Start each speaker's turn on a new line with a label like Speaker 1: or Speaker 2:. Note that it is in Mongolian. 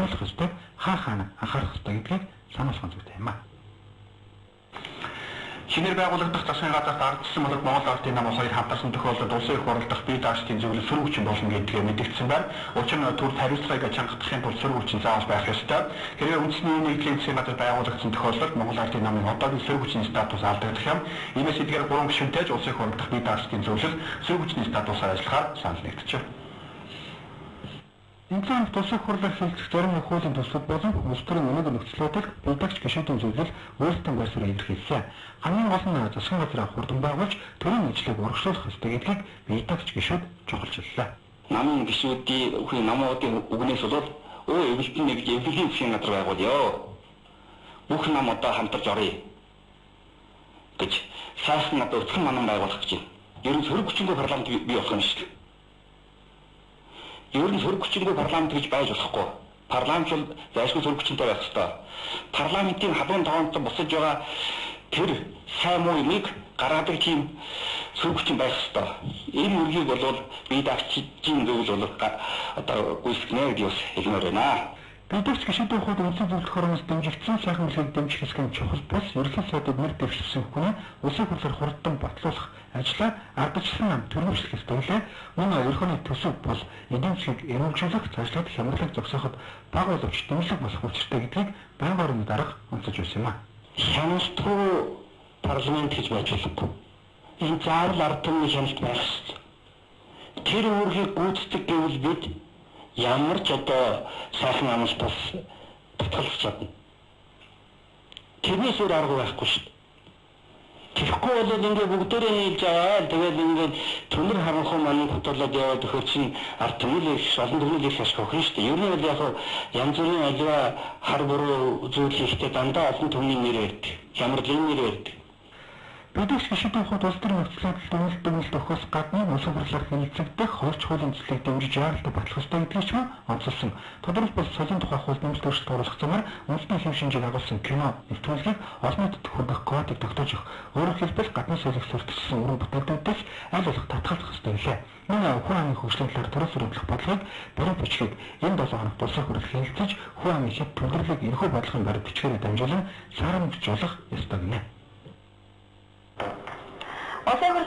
Speaker 1: харуулах ёстой, хаана анхаарах ёстой гэдгийг сануулсан зүйтэй юм а. Шинээр байгуулагдах засгийн газарт ардчсан болоод Монгол Ардын намын хоёр хамтарсан тохиолдолд улсын их хурлдах бие даашдын зөвлөл сөрөг хүчин болно гэдгээ мэдэгдсэн байна. Учир нь төрөлд хариуцлагыг чангадахын тулд сөрөг хүчин заавал байх ёстой. Хэрвээ үндэсний нийтлэлийн засгийн газар байгуулагдсан тохиолдолд Монгол Ардын намын одоогийн сөрөг хүчний статус алдагдах юм. Иймээс эдгээр 3 гишүүнтэй улсын их хурлдах бие даашдын зөвлөл сөрөг хүчний статусаар ажиллахаар санал нэгджээ. Ингланд улсын хурлаар хэлцэх зарим хуулийн төслүүд болон улс төрийн өнөөдөр нөхцөлөдөл бидагч гишүүдийн зөвлөл өөрсдөө байсаар илэрхийлсэн. Хамгийн гол нь засгийн газраа хурдан байгуулж төрийн ажлыг урагшуулах ёстой гэдгийг бидагч гишүүд чухалчиллаа.
Speaker 2: Намын гишүүдийн намуудын үгнээс бол эвлэлтийн нэг эвлэлийн засгийн газар байгуулъё. Бүх нам одоо хамтарч оръё гэж сайхан надад өцгөн манан байгуулах гэж байна. Ер нь сөрөг хүчингүй парламент бий болох юм шиг. Ер нь сөрөг хүчингүй парламент гэж байж болохгүй. Парламент бол зайлшгүй сөрөг хүчинтэй байх ёстой. Парламентын халуун тоонтой босож байгаа тэр сайн муу юмыг гаргадаг тийм сөрөг хүчин байх ёстой. Энэ үргийг бол бие даашдын зөвлөл бол одоо гүйцэтгэнэ гэж бас хэлмээр байна.
Speaker 1: Бидагч гишүүдийн хувьд үндэсний зөвлөх хормоос дэмжигдсэн сайхан үйлчлэг дэмжих хэсгийн чухал бус ерөнхий сайдад нэр дэвшсэн хүн улсын хурлаар хурдан батлуулах ажлаа ардчилсан нам төрөвчлөх ёстой. Мөн ерөнхий төсөв бол эдийн засгийг эрүүлжүүлэх, цаашлаад хямралыг зогсооход бага боловч дэмжлэг болох учиртай гэдгийг байнгын дарга онцолж байсан юм а.
Speaker 2: Хяналтгүй парламент гэж байж болохгүй. Энэ заавал ард түмний хяналт байх ёстой. Тэр үүргийг гүйцэтгэх гэвэл бид ямар ч одоо сайхан амлалт бас татгалзах чадна. Тэрнээс өөр арга байхгүй шүү дээ. Тэгэхгүй бол ингээд бүгдээрээ нийлж аваад тэгээд ингээд түнэр харанхуй маань хөтлөд яваад өгөх чинь ард түмний их олон түмний их ашиг өгөх шүү дээ. Ер нь бол яг янз бүрийн аливаа хар буруу зүйл хийхдээ дандаа олон түмний нэр байдаг. Хямралын нэр байдаг.
Speaker 1: Бидагч гишүүдийн хувьд улс төрийн нөхцөлөд дүгнэлт өгөхөөс гадна улсын хурлаар хэлэлцэгдэх хууль хуулийн төслийг дэмжиж яаралтай батлах ёстой гэдгийг ч онцолсон. Тодорхойлбол соёлын тухай хууль нэмэлт өөрчлөлт оруулах замаар үндэсний хэв шинжийг агуулсан кино нэвтрүүлгийг олон нийтэд хүргэх кодыг тогтоож өгөх. Өөрөөр хэлбэл гадны соёлыг сурталчилсан уран бүтээлүүдээс аль болох татгалзах ёстой билээ. Мөн хүн амын хөгжлийн талаар төрөс өрөмжлөх бодлогыг баримт бичгийг энэ 7 хоногт улсын хурлаар хэлэлцэж хүн амын хэд төлөвлөлийг энэхүү бодлогын баримт бичгээр дамжуулан саарамжуулах ёстой гинэ.